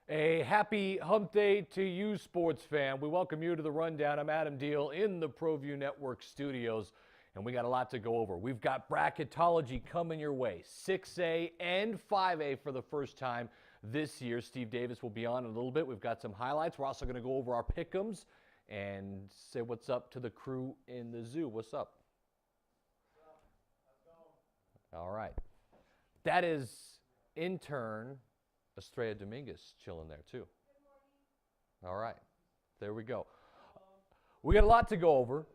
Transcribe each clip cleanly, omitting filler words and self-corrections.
A happy hump day to you, sports fan. We welcome you to the Rundown. I'm Adam Deal in the Proview Network studios, and we got a lot to go over. We've got bracketology coming your way, 6A and 5A for the first time this year. Steve Davis will be on in a little bit. We've got some highlights. We're also going to go over our pick'ems and say what's up to the crew in the zoo. What's up? All right. That is intern Estrella Dominguez chilling there too. All right, there we go. We got a lot to go over.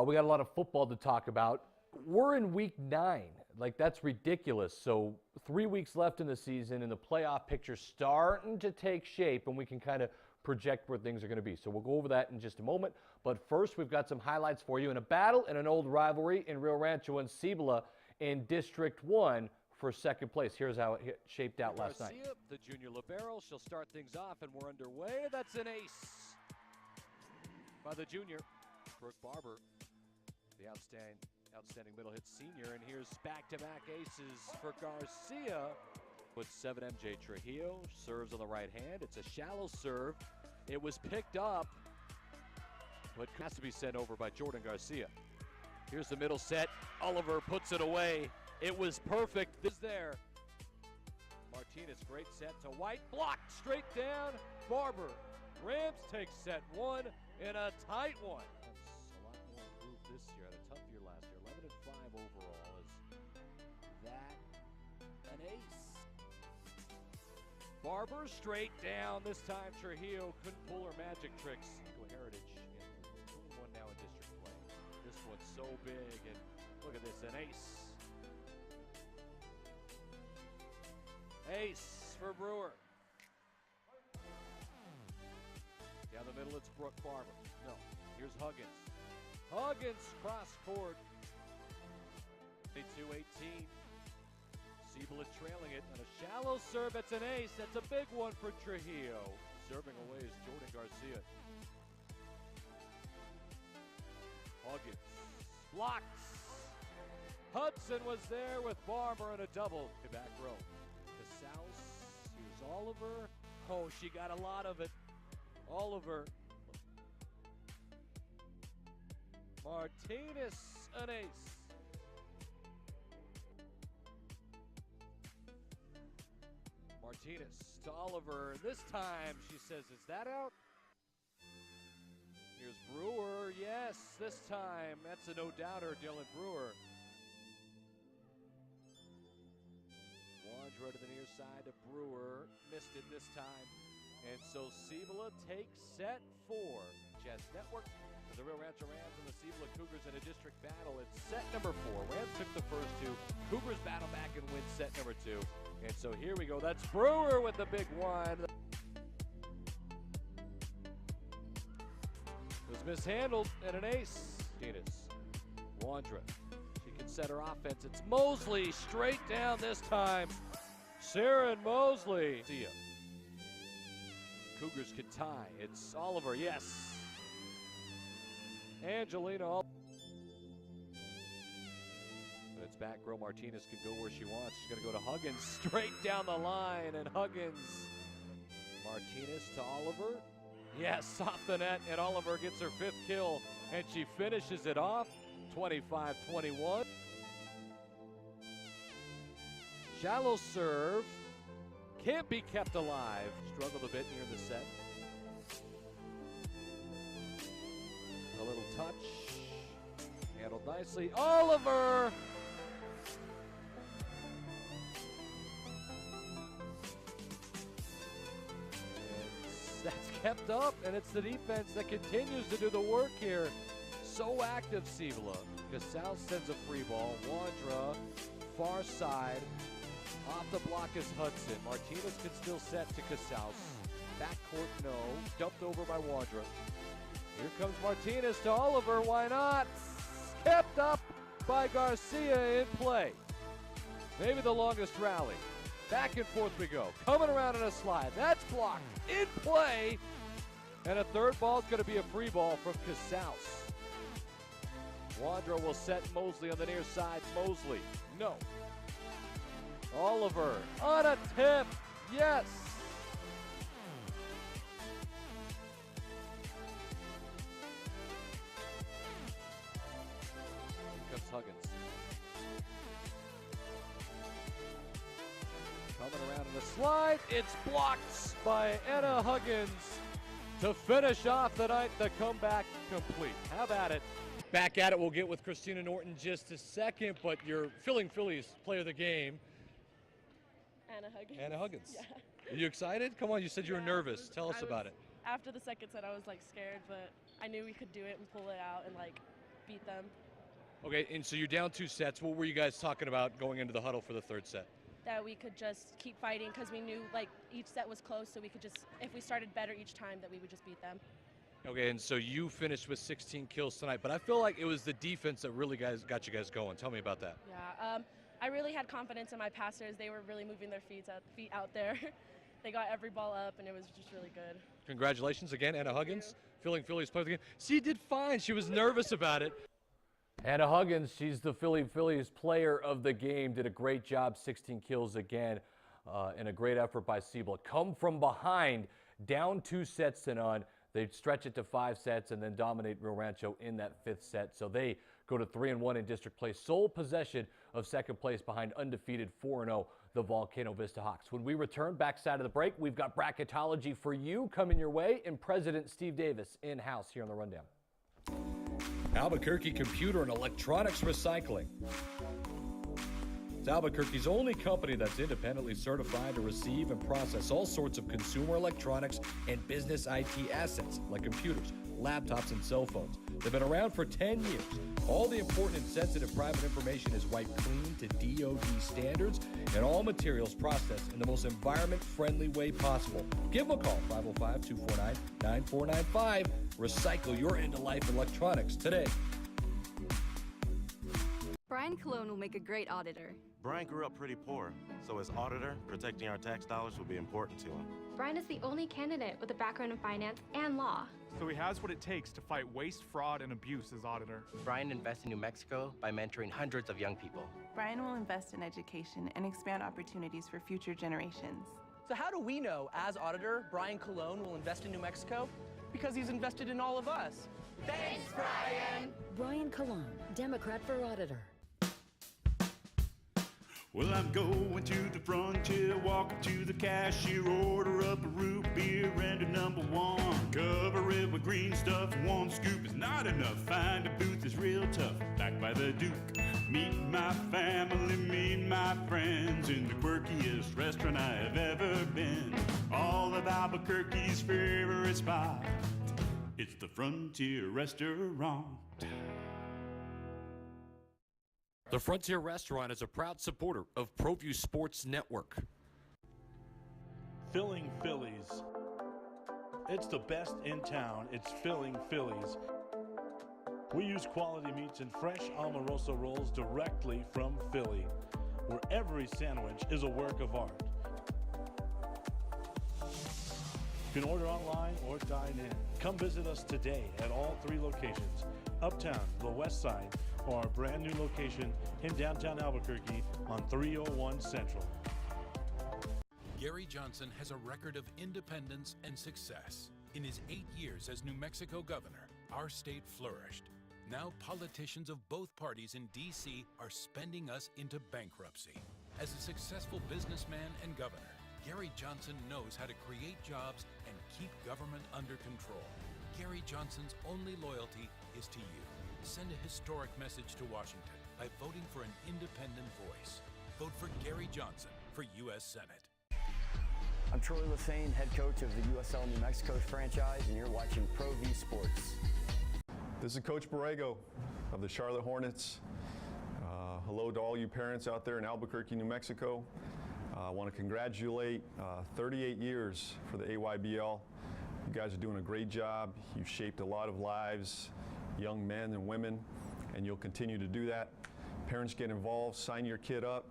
We got a lot of football to talk about. We're in week 9. Like, that's ridiculous. So 3 weeks left in the season, and the playoff picture's starting to take shape, and we can kind of project where things are going to be. So we'll go over that in just a moment. But first, we've got some highlights for you in a battle in an old rivalry in Rio Rancho and Cibola in District 1 for second place. Here's how it shaped out last night. The junior libero, she'll start things off, and we're underway. That's an ace by the junior, Brooke Barber, the outstanding middle hit senior. And here's back-to-back aces for Garcia. With 7, MJ Trujillo serves on the right hand. It's a shallow serve. It was picked up, but has to be sent over by Jordan Garcia. Here's the middle set. Oliver puts it away. It was perfect. This there. Martinez, great set to White. Blocked straight down. Barber. Rams take set 1 in a tight one. That's a lot more improved this year. Had a tough year last year. 11-5 overall. Is that an ace? Barber straight down. This time Trujillo couldn't pull her magic tricks. Heritage. And one now in district play. This one's so big, and look at this, an ace. Ace for Brewer. Down the middle, it's Brooke Barber. No, here's Huggins. Huggins cross court. 22-18. Cibola trailing it on a shallow serve. It's an ace. That's a big one for Trujillo. Serving away is Jordan Garcia. Huggins blocks. Hudson was there with Barber and a double. Back row. South. Here's Oliver. Oh, she got a lot of it. Oliver. Martinez, an ace. Martinez to Oliver. This time she says, is that out? Here's Brewer. Yes, this time. That's a no-doubter, Dylan Brewer. Right to the near side to Brewer. Missed it this time. And so Cibola takes set 4. Chess Network for the Rio Rancho Rams and the Cibola Cougars in a district battle. It's set number 4. Rams took the first 2. Cougars battle back and win set number 2. And so here we go. That's Brewer with the big one. It was mishandled and an ace. Martinez. Wandra. She can set her offense. It's Mosley straight down this time. Sarah and Mosley. See ya. Cougars can tie. It's Oliver, yes. Angelina. And it's back row. Martinez can go where she wants. She's going to go to Huggins straight down the line. And Huggins. Martinez to Oliver. Yes, off the net. And Oliver gets her 5th kill. And she finishes it off. 25-21. Shallow serve. Can't be kept alive. Struggled a bit near the set. A little touch. Handled nicely. Oliver! And that's kept up, and it's the defense that continues to do the work here. So active, Cibola. Casal sends a free ball. Wandra, far side. Off the block is Hudson. Martinez can still set to Casals. Backcourt, no. Dumped over by Wandra. Here comes Martinez to Oliver. Why not? Kept up by Garcia in play. Maybe the longest rally. Back and forth we go. Coming around in a slide. That's blocked. In play. And a third ball is going to be a free ball from Casals. Wandra will set Mosley on the near side. Mosley, no. Oliver on a tip, yes. slide. It's blocked by Anna Huggins to finish off the night. The comeback complete. How about it? Back at it, we'll get with Christina Norton just a second, but you're Phillies player of the game. Anna Huggins. Anna Huggins. Yeah. Are you excited? Come on, you said you were nervous. Tell us about it. After the second set, I was like scared, but I knew we could do it and pull it out and like beat them. Okay, and so you're down 2 sets. What were you guys talking about going into the huddle for the third set? That we could just keep fighting because we knew like each set was close, so we could just, if we started better each time, that we would just beat them. Okay, and so you finished with 16 kills tonight, but I feel like it was the defense that really got you guys going. Tell me about that. Yeah, I really had confidence in my passers. They were really moving their feet out there. They got every ball up, and it was just really good. Congratulations again, Anna Huggins, Phillies player of the game. She did fine. She was nervous about it. Anna Huggins, she's the Phillies player of the game, did a great job, 16 kills again, and a great effort by Siebel. Come from behind, down 2 sets to none. They stretch it to 5 sets and then dominate Rio Rancho in that 5th set. So they go to 3-1 in district play. Sole possession of second place behind undefeated 4-0, the Volcano Vista Hawks. When we return backside of the break, we've got bracketology for you coming your way and President Steve Davis in-house here on The Rundown. Albuquerque Computer and Electronics Recycling. It's Albuquerque's only company that's independently certified to receive and process all sorts of consumer electronics and business IT assets like computers, laptops, and cell phones. They've been around for 10 years. All the important and sensitive private information is wiped clean to DoD standards, and all materials processed in the most environment-friendly way possible. Give them a call, 505-249-9495. Recycle your end-of-life electronics today. Brian Colon will make a great auditor. Brian grew up pretty poor, so as auditor, protecting our tax dollars will be important to him. Brian is the only candidate with a background in finance and law. So he has what it takes to fight waste, fraud, and abuse as auditor. Brian invests in New Mexico by mentoring hundreds of young people. Brian will invest in education and expand opportunities for future generations. So how do we know, as auditor, Brian Colon will invest in New Mexico? Because he's invested in all of us. Thanks, Brian! Brian Colon, Democrat for Auditor. Well, I'm going to the frontier, walk up to the cashier, order up a root beer and a #1. Cover it with green stuff, 1 scoop is not enough. Find a booth is real tough, back by the Duke. Meet my family, meet my friends in the quirkiest restaurant I have ever been. All of Albuquerque's favorite spot, it's the Frontier Restaurant. The Frontier Restaurant is a proud supporter of Proview Sports Network. Filling Phillies. It's the best in town. It's Filling Phillies. We use quality meats and fresh Almarosa rolls directly from Philly, where every sandwich is a work of art. You can order online or dine in. Come visit us today at all 3 locations, Uptown, the West Side, or our brand new location in downtown Albuquerque on 301 Central. Gary Johnson has a record of independence and success. In his 8 years as New Mexico governor, our state flourished. Now politicians of both parties in D.C. are spending us into bankruptcy. As a successful businessman and governor, Gary Johnson knows how to create jobs and keep government under control. Gary Johnson's only loyalty is to you. Send a historic message to Washington by voting for an independent voice. Vote for Gary Johnson for U.S. Senate. I'm Troy Lefane, head coach of the USL New Mexico franchise, and you're watching Proview Sports. This is Coach Borrego of the Charlotte Hornets. Hello to all you parents out there in Albuquerque, New Mexico. I want to congratulate 38 years for the AYBL. You guys are doing a great job. You've shaped a lot of lives, young men and women, and you'll continue to do that. Parents, get involved, sign your kid up.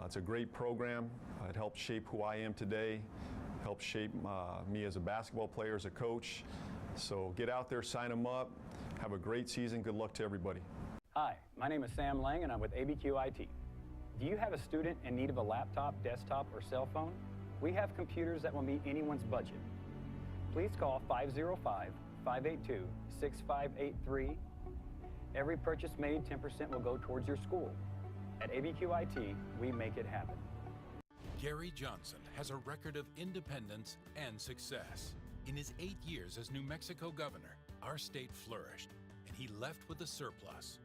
It's a great program. It helped shape who I am today, helped shape me as a basketball player, as a coach. So get out there, sign them up. Have a great season. Good luck to everybody. Hi, my name is Sam Lang, and I'm with ABQ IT. Do you have a student in need of a laptop, desktop, or cell phone? We have computers that will meet anyone's budget. Please call 505-582-6583. Every purchase made, 10% will go towards your school. At ABQ IT, we make it happen. Gary Johnson has a record of independence and success. In his 8 years as New Mexico governor, our state flourished, and he left with a surplus.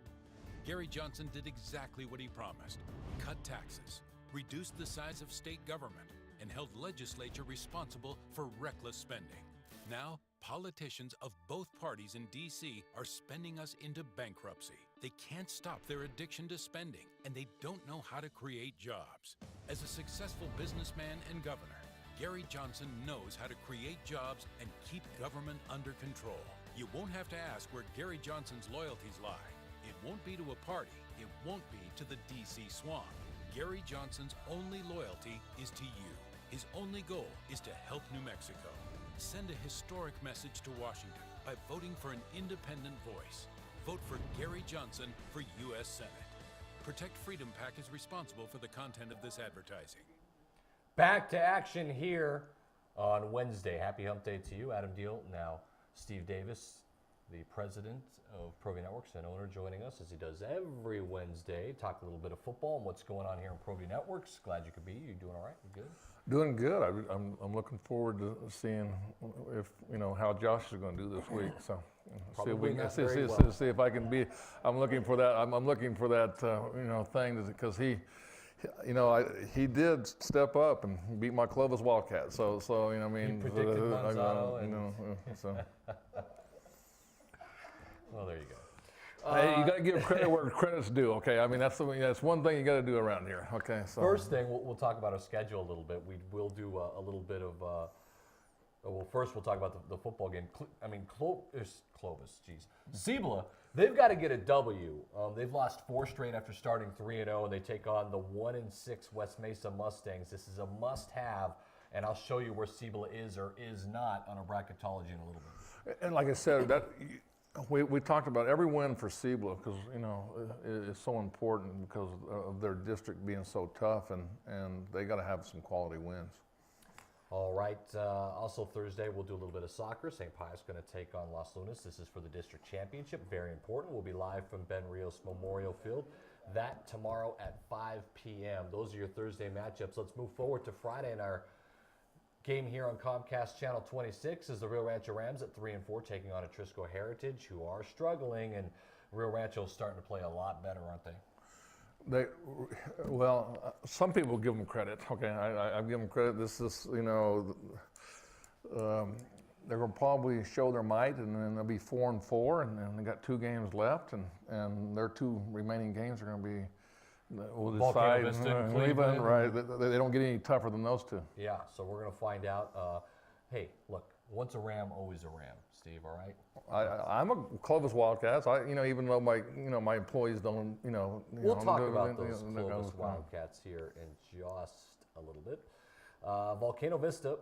Gary Johnson did exactly what he promised: cut taxes, reduced the size of state government, and held legislature responsible for reckless spending. Now, politicians of both parties in D.C. are spending us into bankruptcy. They can't stop their addiction to spending, and they don't know how to create jobs. As a successful businessman and governor, Gary Johnson knows how to create jobs and keep government under control. You won't have to ask where Gary Johnson's loyalties lie. It won't be to a party. It won't be to the D.C. swamp. Gary Johnson's only loyalty is to you. His only goal is to help New Mexico. Send a historic message to Washington by voting for an independent voice. Vote for Gary Johnson for U.S. Senate. Protect Freedom PAC is responsible for the content of this advertising. Back to action here on Wednesday. Happy Hump Day to you, Adam Deal. Now, Steve Davis, the president of Proview Networks and owner, joining us as he does every Wednesday. Talk a little bit of football and what's going on here in Proview Networks. Glad you could be. You doing all right? You good? Doing good. I'm looking forward to seeing if how Josh is going to do this week. So see if I can be. I'm looking for that. I'm looking for that thing because he did step up and beat my Clovis Wildcats. So I mean. You predicted Gonzalo so. Well, there you go. Hey, you got to give credit where credit's due, okay? I mean, that's one thing you got to do around here, okay? So first thing, we'll talk about our schedule a little bit. We will do a little bit of. Well, first we'll talk about the football game. Clovis, geez, Cibola. They've got to get a W. They've lost 4 straight after starting 3-0, and they take on the 1-6 West Mesa Mustangs. This is a must-have, and I'll show you where Cibola is or is not on our bracketology in a little bit. And like I said, that. We talked about every win for Cibola because it's so important because of their district being so tough, and they got to have some quality wins. All right. Also Thursday we'll do a little bit of soccer. St. Pius going to take on Los Lunas. This is for the district championship. Very important. We'll be live from Ben Rios Memorial Field. That tomorrow at 5 p.m. Those are your Thursday matchups. Let's move forward to Friday in our game here on Comcast Channel 26 is the Rio Rancho Rams at 3-4 taking on Atrisco Heritage, who are struggling, and Rio Rancho's starting to play a lot better, aren't they? Some people give them credit. Okay, I give them credit. This is, they're going to probably show their might, and then they'll be 4-4, and then they got 2 games left, and their 2 remaining games are going to be. We'll decide. Cleveland, right? They don't get any tougher than those 2. Yeah, so we're going to find out. Hey, look, once a Ram, always a Ram, Steve. All right. I'm a Clovis Wildcats. Even though my employees don't, We'll talk about those Clovis Wildcats here in just a little bit. Volcano Vista,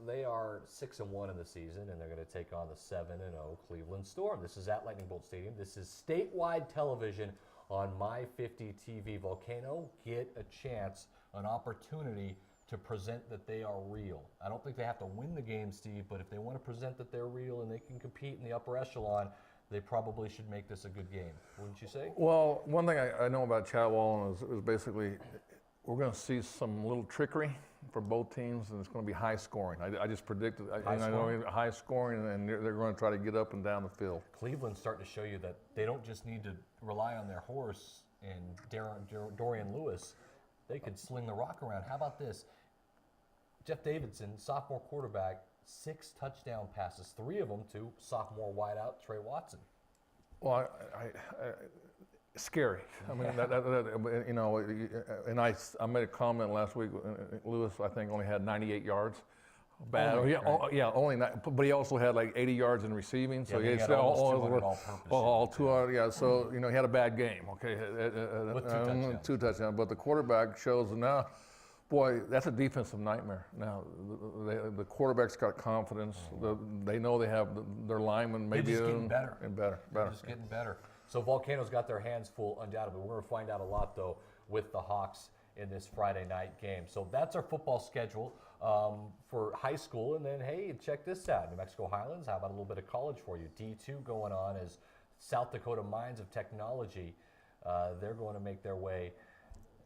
they are 6-1 in the season, and they're going to take on the 7-0 Cleveland Storm. This is at Lightning Bolt Stadium. This is statewide television on My 50 TV. Volcano get a chance, an opportunity to present that they are real. I don't think they have to win the game, Steve, but if they want to present that they're real and they can compete in the upper echelon, they probably should make this a good game, wouldn't you say? Well, one thing I know about Chad Wallen is basically we're going to see some little trickery for both teams, and it's going to be high scoring. I just predicted high scoring, and they're going to try to get up and down the field. Cleveland's starting to show you that they don't just need to rely on their horse and Dorian Lewis. They could sling the rock around. How about this? Jeff Davidson, sophomore quarterback, 6 touchdown passes, 3 of them to sophomore wideout Trey Watson. Well, scary. I mean, and I made a comment last week. Lewis, I think, only had 98 yards. Bad. Only not, but he also had like 80 yards in receiving. So he had all 200. Yeah, so he had a bad game. Okay, with 2 touchdowns. But the quarterback shows now. Boy, that's a defensive nightmare. Now, the quarterback's got confidence. They know they have their linemen maybe just getting better. And better. Just getting better. So Volcano's got their hands full, undoubtedly. We're going to find out a lot, though, with the Hawks in this Friday night game. So that's our football schedule for high school. And then, hey, check this out. New Mexico Highlands, how about a little bit of college for you? D2 going on is South Dakota Mines of Technology. They're going to make their way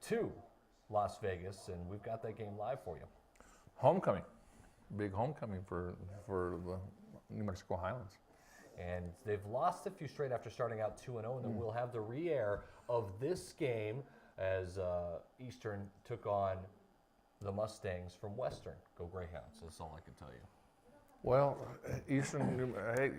to Las Vegas, and we've got that game live for you. Homecoming, big homecoming for the New Mexico Highlands. And they've lost a few straight after starting out 2-0, and then we'll have the re-air of this game as Eastern took on the Mustangs from Western. Go Greyhounds, that's all I can tell you. Well, Eastern, hey,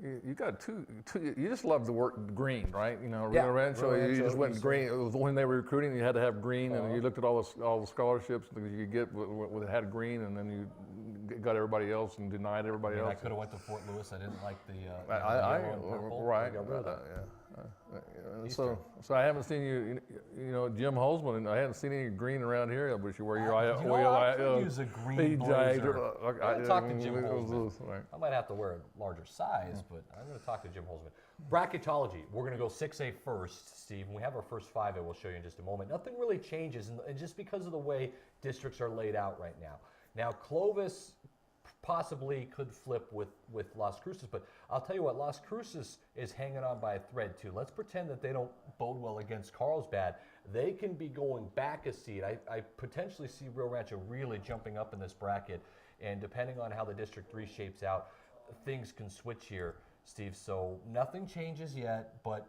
you got two. You just love the word green, right? You know, Rio Rancho. You just went green. It was when they were recruiting, you had to have green, and you looked at all the scholarships that you could get with had green, and then you got everybody else and denied everybody else. I could have went to Fort Lewis. I didn't like the yellow and purple. Right. So I haven't seen you. You know, Jim Holzman. I haven't seen any green around here. I wish you were here. I could use a green blazer. I'm going to talk to Jim Holzman. Right. I might have to wear a larger size, but I'm going to talk to Jim Holzman. Bracketology. We're going to go 6A first, Steve. When we have our first 5A, we'll show you in just a moment. Nothing really changes, and just because of the way districts are laid out right now. Now, Clovis possibly could flip with Las Cruces, but I'll tell you what, Las Cruces is hanging on by a thread too. Let's pretend that they don't bode well against Carlsbad. They can be going back a seed. I potentially see Rio Rancho really jumping up in this bracket, and depending on how the District 3 shapes out, things can switch here, Steve. So nothing changes yet, but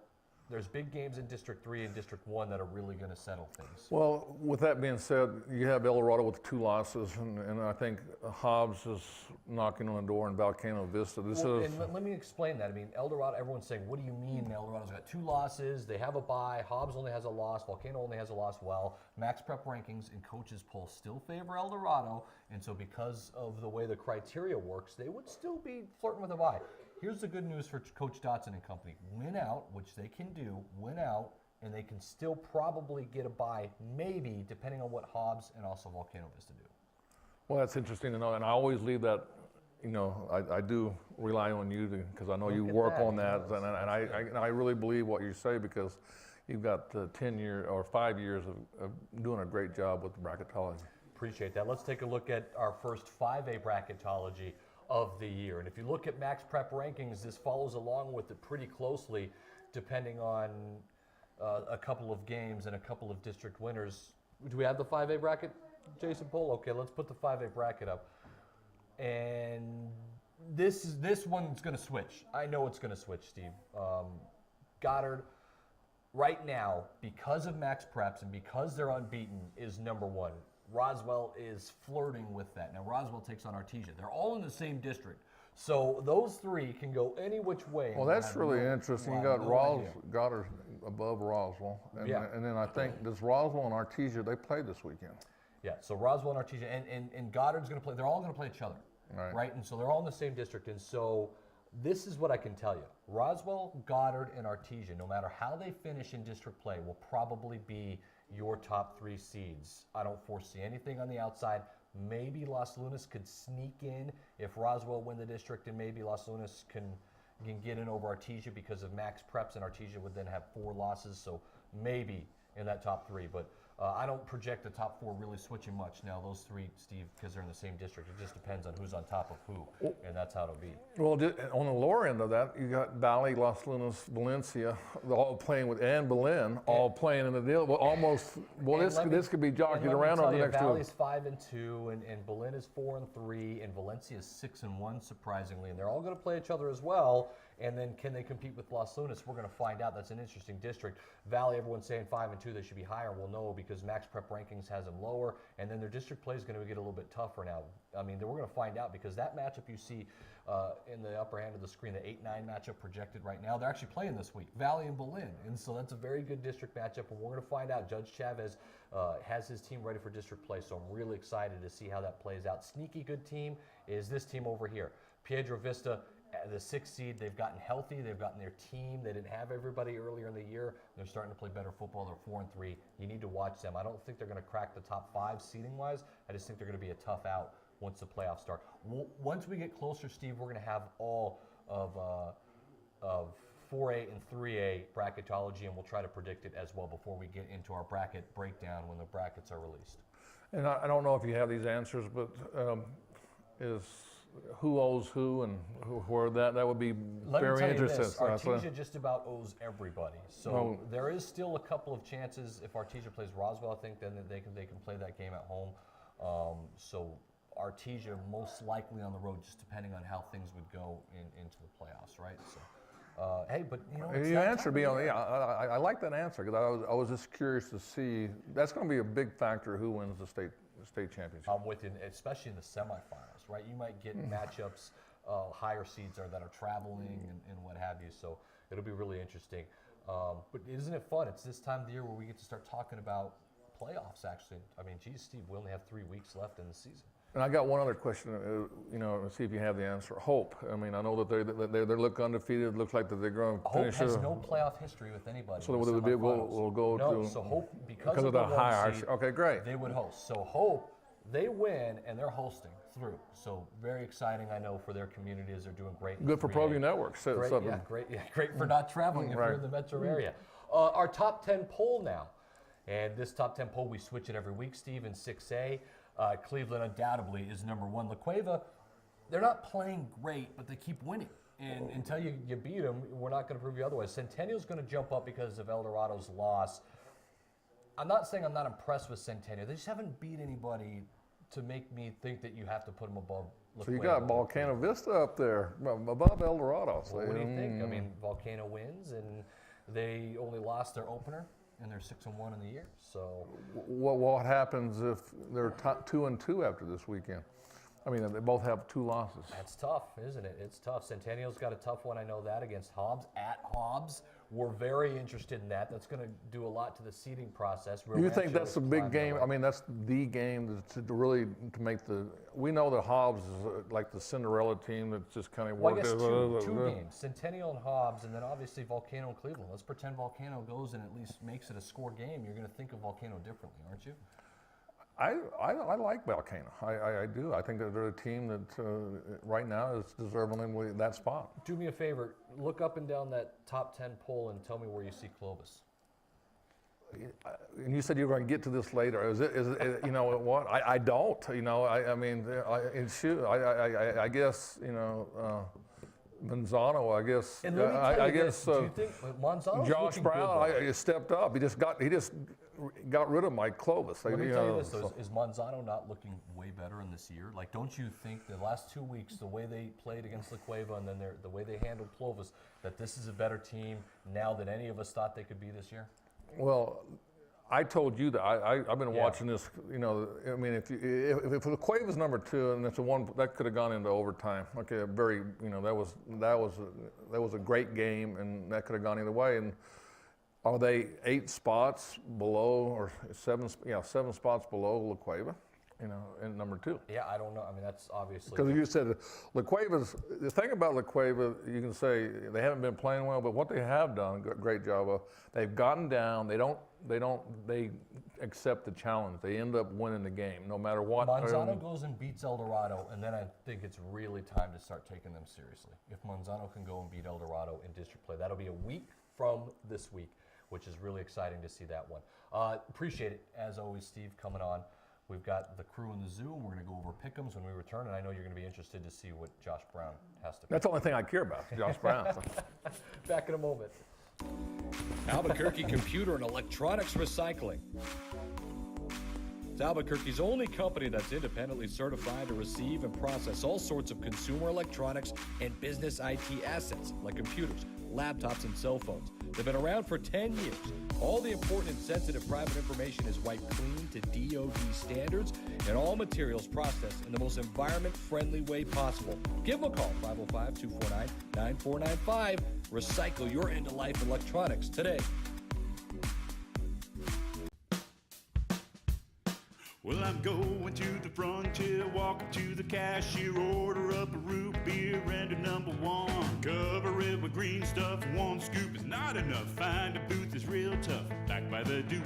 there's big games in District 3 and District 1 that are really going to settle things. Well, with that being said, you have El Dorado with 2 losses, and I think Hobbs is knocking on the door in Volcano Vista. Let me explain that. I mean, El Dorado, everyone's saying, what do you mean El Dorado's got 2 losses? They have a bye. Hobbs only has a loss. Volcano only has a loss. Well, Max Prep rankings and coaches polls still favor El Dorado, and so because of the way the criteria works, they would still be flirting with a bye. Here's the good news for Coach Dotson and company. Win out, which they can do, win out, and they can still probably get a bye, maybe, depending on what Hobbs and also Volcano Vista do. Well, that's interesting to know, and I always leave that, you know, I do rely on you because I know you work on that, and I really believe what you say because you've got 10 years or 5 years of doing a great job with the bracketology. Appreciate that. Let's take a look at our first 5A bracketology of the year. And if you look at Max Prep rankings, this follows along with it pretty closely, depending on a couple of games and a couple of district winners. Do we have the 5A bracket, Jason Pohl? Okay, let's put the 5A bracket up. And this one's going to switch. I know it's going to switch, Steve. Goddard, right now, because of Max Preps and because they're unbeaten, is number 1. Roswell is flirting with that. Now, Roswell takes on Artesia. They're all in the same district. So those 3 can go any which way. Well, that's really interesting. You got Goddard above Roswell. And then I think, does Roswell and Artesia, they play this weekend? Yeah, so Roswell and Artesia, and Goddard's going to play. They're all going to play each other, right? And so they're all in the same district. And so this is what I can tell you. Roswell, Goddard, and Artesia, no matter how they finish in district play, will probably be your top 3 seeds. I don't foresee anything on the outside. Maybe Las Lunas could sneak in if Roswell win the district, and maybe Las Lunas can get in over Artesia because of Max Preps, and Artesia would then have 4 losses, so maybe in that top 3. But I don't project the top 4 really switching much. Now, those 3, Steve, because they're in the same district, it just depends on who's on top of who, and that's how it'll be. Well, on the lower end of that, you got Valley, Las Lunas, Valencia, all playing with, and Belen, all playing in the deal. Well, almost. Well, this could be jockeyed around over the next 2. Valley's 5-2, and Belen is 4-3, and Valencia is 6-1, surprisingly, and they're all going to play each other as well. And then can they compete with Las Lunas? We're going to find out. That's an interesting district. Valley, everyone's saying 5-2. They should be higher. We'll know because Max Prep rankings has them lower. And then their district play is going to get a little bit tougher now. I mean, we're going to find out because that matchup you see in the upper hand of the screen, the 8-9 matchup projected right now, they're actually playing this week, Valley and Belen. And so that's a very good district matchup. And we're going to find out. Judge Chavez has his team ready for district play. So I'm really excited to see how that plays out. Sneaky good team is this team over here. Piedra Vista, the 6th seed, they've gotten healthy. They've gotten their team. They didn't have everybody earlier in the year. They're starting to play better football. They're 4-3. You need to watch them. I don't think they're going to crack the top 5 seeding-wise. I just think they're going to be a tough out once the playoffs start. Once we get closer, Steve, we're going to have all of 4A and 3A bracketology, and we'll try to predict it as well before we get into our bracket breakdown when the brackets are released. And I don't know if you have these answers, but is who owes who and where that would be very interesting. Artesia just about owes everybody. So there is still a couple of chances if Artesia plays Roswell. I think then they can play that game at home. So Artesia most likely on the road, just depending on how things would go into the playoffs, right? So. Hey, but you know, you answered me on. Yeah, I like that answer because I was just curious to see. That's going to be a big factor who wins the state championship. I'm with you, especially in the semifinals, right? You might get matchups, higher seeds that are traveling and what have you. So it'll be really interesting. But isn't it fun? It's this time of the year where we get to start talking about playoffs. Actually, I mean, geez, Steve, we only have 3 weeks left in the season. And I got one other question, you know, see if you have the answer. Hope. I mean, I know that they look undefeated. It looks like that they're going to finish. Hope has no playoff history with anybody. So we'll go to. So Hope, because of the high seed, okay, great. They would host. So Hope, they win and they're hosting through. So very exciting, I know, for their communities. They're doing great. Good for Proview Network. Great for not traveling if you're in the metro area. Our top 10 poll now, and this top 10 poll we switch it every week. Steve in 6A. Cleveland undoubtedly is number 1. La Cueva, they're not playing great, but they keep winning. And until you beat them, we're not going to prove you otherwise. Centennial's going to jump up because of El Dorado's loss. I'm not saying I'm not impressed with Centennial. They just haven't beat anybody to make me think that you have to put them above La Cueva. So you got Volcano Vista up there, above El Dorado. So what do you think? I mean, Volcano wins, and they only lost their opener. And they're 6-1 in the year. So, what happens if they're 2-2 after this weekend? I mean, they both have 2 losses. That's tough, isn't it? It's tough. Centennial's got a tough one. I know that against Hobbs at Hobbs. We're very interested in that. That's going to do a lot to the seeding process. You think that's a big game? I mean, that's the game to really to make the. We know that Hobbs is like the Cinderella team that's just kind of working. Well, I guess two games: Centennial and Hobbs, and then obviously Volcano and Cleveland. Let's pretend Volcano goes and at least makes it a score game. You're going to think of Volcano differently, aren't you? I like Volcano. I do. I think that they're a team that right now is deserving that spot. Do me a favor. Look up and down that top 10 poll and tell me where you see Clovis. And you said you were going to get to this later. Is it you know what? I don't. You know, I mean, I guess, you know, Manzano, I guess. And let me tell you this, do you think Manzano's Josh Brown stepped up. He just got rid of Mike Clovis. Let me tell you this, though. Is Manzano not looking way better in this year? Like, don't you think the last 2 weeks, the way they played against La Cueva and then the way they handled Clovis, that this is a better team now than any of us thought they could be this year? Well, I told you that I've been watching this. You know, I mean, if La Cueva's number 2 and it's a one that could have gone into overtime. Okay, very, you know, that was a great game and that could have gone either way. And are they 8 spots below or 7 spots below La Cueva? You know, in number 2. Yeah, I don't know. I mean, that's obviously because you said La Cueva's. The thing about La Cueva, you can say they haven't been playing well, but what they have done a great job of, they've gotten down. They accept the challenge. They end up winning the game, no matter what. Manzano goes and beats El Dorado, and then I think it's really time to start taking them seriously. If Manzano can go and beat El Dorado in district play, that'll be a week from this week, which is really exciting to see that one. Appreciate it, as always, Steve, coming on. We've got the crew in the zoo, and we're going to go over pick'ems when we return, and I know you're going to be interested to see what Josh Brown has to pick. That's the only thing I care about, Josh Brown. Back in a moment. Albuquerque Computer and Electronics Recycling. It's Albuquerque's only company that's independently certified to receive and process all sorts of consumer electronics and business IT assets like computers, laptops, and cell phones. They've been around for 10 years. All the important and sensitive private information is wiped clean to DoD standards, and all materials processed in the most environment-friendly way possible. Give them a call, 505-249-9495. Recycle your end-of-life electronics today. Well, I'm going to the frontier, walking to the cashier, order up a root beer and a number 1. Cover it with green stuff, 1 scoop is not enough. Find a booth is real tough, back by the Duke.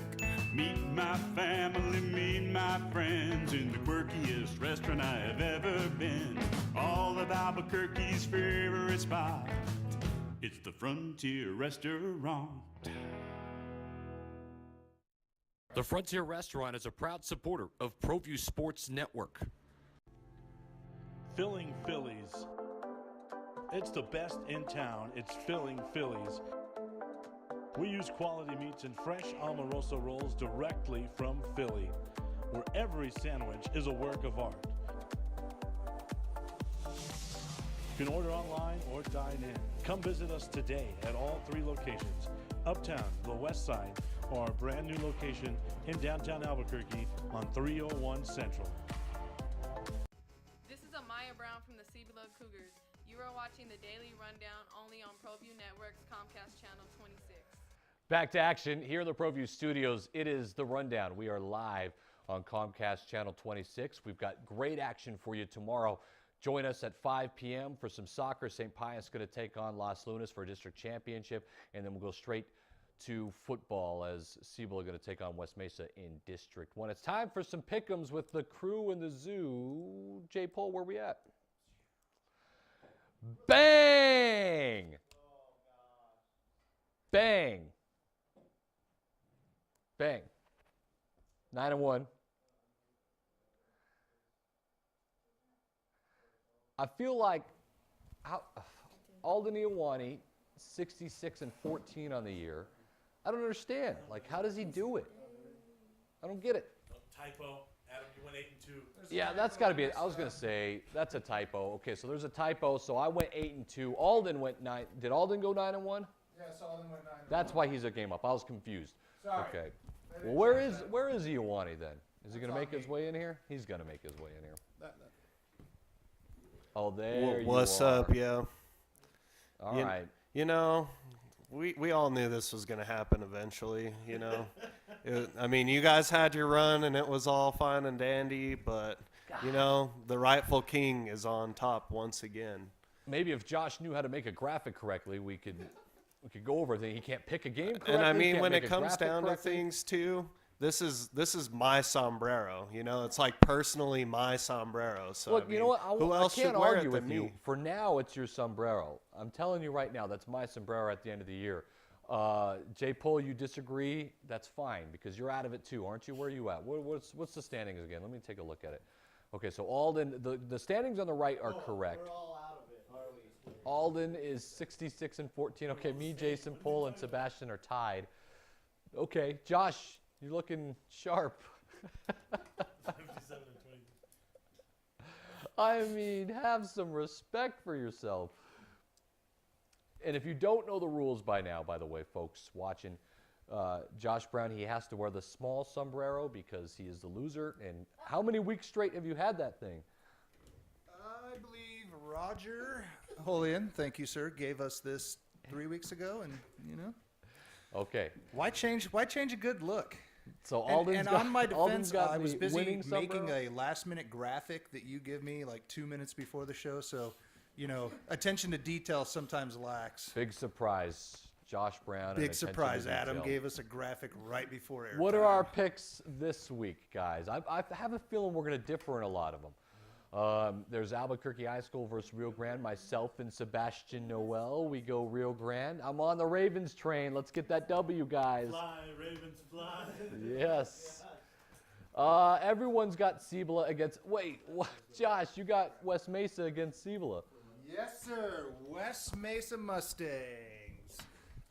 Meet my family, meet my friends in the quirkiest restaurant I have ever been. All of Albuquerque's favorite spot, it's the Frontier Restaurant. The Frontier Restaurant is a proud supporter of Proview Sports Network. filling Phillies. It's the best in town. It's filling Phillies. We use quality meats and fresh Amoroso rolls directly from Philly, where every sandwich is a work of art. You can order online or dine in. Come visit us today at all 3 locations, Uptown, the West Side, or our brand new location in downtown Albuquerque on 301 Central. This is Amaya Brown from the Cibola Cougars. You are watching the Daily Rundown only on Proview Network's Comcast Channel 26. Back to action here in the Proview studios. It is the Rundown. We are live on Comcast Channel 26. We've got great action for you tomorrow. Join us at 5 p.m. for some soccer. St. Pius going to take on Las Lunas for a district championship, and then we'll go straight to football as Cibola going to take on West Mesa in District 1. It's time for some pick'ems with the crew in the zoo. J. Pole, where we at? Bang! Bang! Bang. 9-1. I feel like Alden Iowani, 66-14 on the year. I don't understand. Like, how does he do it? I don't get it. Typo. Adam, you went 8-2. Yeah, that's got to be it. I was going to say, that's a typo. Okay, so there's a typo. So I went 8-2. Alden went 9. Did Alden go 9-1? Yes, Alden went 9-1. That's why he's a game up. I was confused. Sorry. Okay. Well, where is Iowani then? Is he going to make his way in here? He's going to make his way in here. Oh, there What's you are. up, yo? All right. You know, we all knew this was going to happen eventually, you know. I mean, you guys had your run, and it was all fine and dandy, but, you know, the rightful king is on top once again. Maybe if Josh knew how to make a graphic correctly, we could go over everything. He can't pick a game correctly. And, I mean, can't when make it a comes graphic down to correctly. things, too, this is my sombrero, you know. It's like personally my sombrero. So, Look, I mean, you know what? who else I can't should wear argue it with than you. me? For now, it's your sombrero. I'm telling you right now, that's my sombrero at the end of the year. J. Pole, you disagree? That's fine, because you're out of it too, aren't you? Where are you at? What's the standings again? Let me take a look at it. Okay, so Alden, the standings on the right are correct. We're all out of it, are we? Alden is 66-14. Okay, me, Jason, Pole, and Sebastian are tied. Okay, Josh, you're looking sharp. 57-20. I mean, have some respect for yourself. And if you don't know the rules by now, by the way, folks watching, Josh Brown, he has to wear the small sombrero because he is the loser. And how many weeks straight have you had that thing? I believe Roger Holian, thank you, sir, gave us this 3 weeks ago, and you know. Okay. Why change a good look? So And on my defense, I was the busy winning making sombrero? a last-minute graphic that you give me like 2 minutes before the show, so you know, attention to detail sometimes lacks. Big surprise, Josh Brown. Big and attention to surprise, Adam detail. gave us a graphic right before air. What are our picks this week, guys? I have a feeling we're going to differ in a lot of them. There's Albuquerque High School versus Rio Grande. Myself and Sebastian Noel, we go Rio Grande. I'm on the Ravens train. Let's get that W, guys. Fly, Ravens, fly. Yes. Everyone's got Cibola against. Wait, what? Josh, you got West Mesa against Cibola. Yes, sir. West Mesa Mustangs.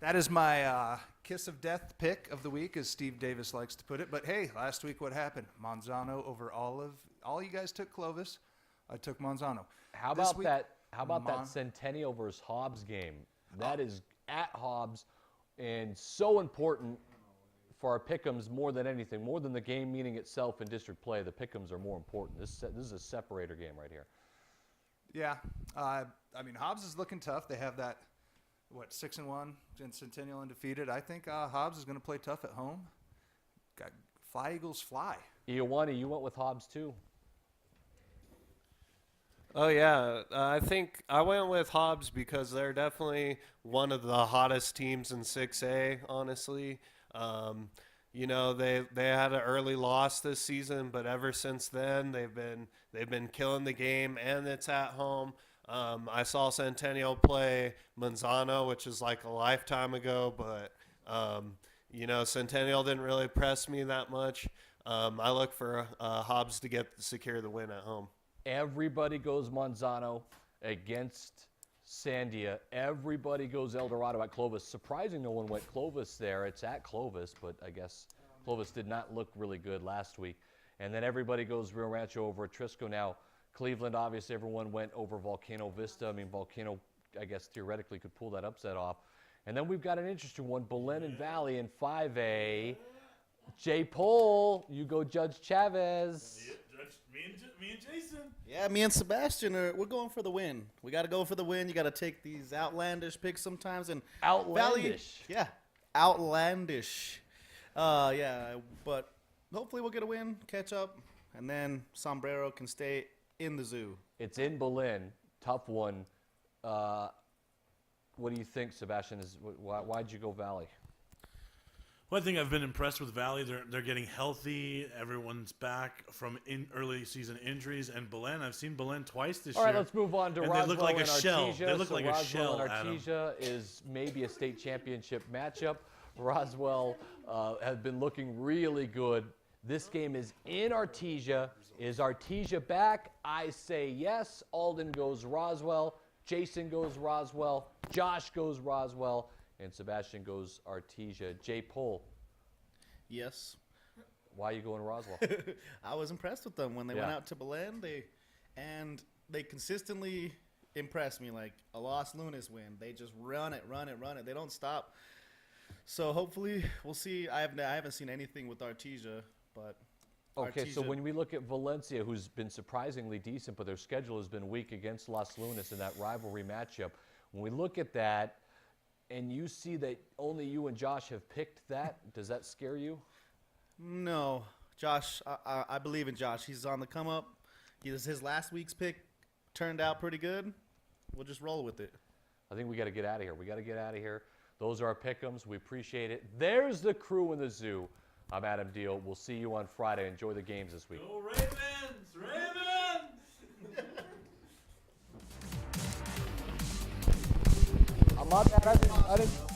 That is my kiss of death pick of the week, as Steve Davis likes to put it. But hey, last week what happened? Monzano over Olive. All you guys took Clovis. I took Monzano. How This about week, that? How about that Centennial versus Hobbs game? That is at Hobbs, and so important for our pick'ems more than anything, more than the game meaning itself in district play. The pick'ems are more important. This is a separator game right here. Yeah. I mean, Hobbs is looking tough. They have that, 6-1 and Centennial undefeated. I think Hobbs is going to play tough at home. Got Fly Eagles fly. Iowani, you went with Hobbs too. Oh, yeah. I think I went with Hobbs because they're definitely one of the hottest teams in 6A, honestly. You know, they had an early loss this season, but ever since then they've been killing the game, and it's at home. I saw Centennial play Manzano, which is like a lifetime ago, but you know, Centennial didn't really press me that much. I look for Hobbs to secure the win at home. Everybody goes Manzano against Sandia. Everybody goes El Dorado at Clovis. Surprising no one went Clovis there. It's at Clovis, but I guess Clovis did not look really good last week. And then everybody goes Rio Rancho over at Trisco. Now, Cleveland, obviously, everyone went over Volcano Vista. I mean, Volcano, I guess, theoretically could pull that upset off. And then we've got an interesting one, Belen and Valley in 5A. Jay Pole, you go Judge Chavez. Yeah, me and Jason. Yeah, me and Sebastian we're going for the win. We got to go for the win. You got to take these outlandish picks sometimes. And Outlandish. Valley, yeah, outlandish. Yeah, but hopefully we'll get a win, catch up, and then Sombrero can stay in the zoo. It's in Belen. Tough one. What do you think, Sebastian? Why'd you go Valley? Well, I think I've been impressed with Valley. They're getting healthy. Everyone's back from early season injuries. And Belen, I've seen Belen twice this year. All right, let's move on to and Roswell they look like and a shell. Artesia. They look so like Roswell a shell, and Adam. Artesia is maybe a state championship matchup. Roswell has been looking really good. This game is in Artesia. Is Artesia back? I say yes. Alden goes Roswell. Jason goes Roswell. Josh goes Roswell. And Sebastian goes Artesia. Jay Pole. Yes. Why are you going Roswell? I was impressed with them when they went out to Belen. They consistently impressed me. Like a Los Lunas win, they just run it. They don't stop. So hopefully we'll see. I haven't seen anything with Artesia, but okay. Artesia, So when we look at Valencia, who's been surprisingly decent, but their schedule has been weak against Los Lunas in that rivalry matchup. When we look at that, and you see that only you and Josh have picked that, does that scare you? No, Josh. I believe in Josh. He's on the come up. His last week's pick turned out pretty good. We'll just roll with it. I think we got to get out of here. Those are our pick'ems. We appreciate it. There's the crew in the zoo. I'm Adam Deal. We'll see you on Friday. Enjoy the games this week. Go Ravens! Ravens! I'm not. I didn't.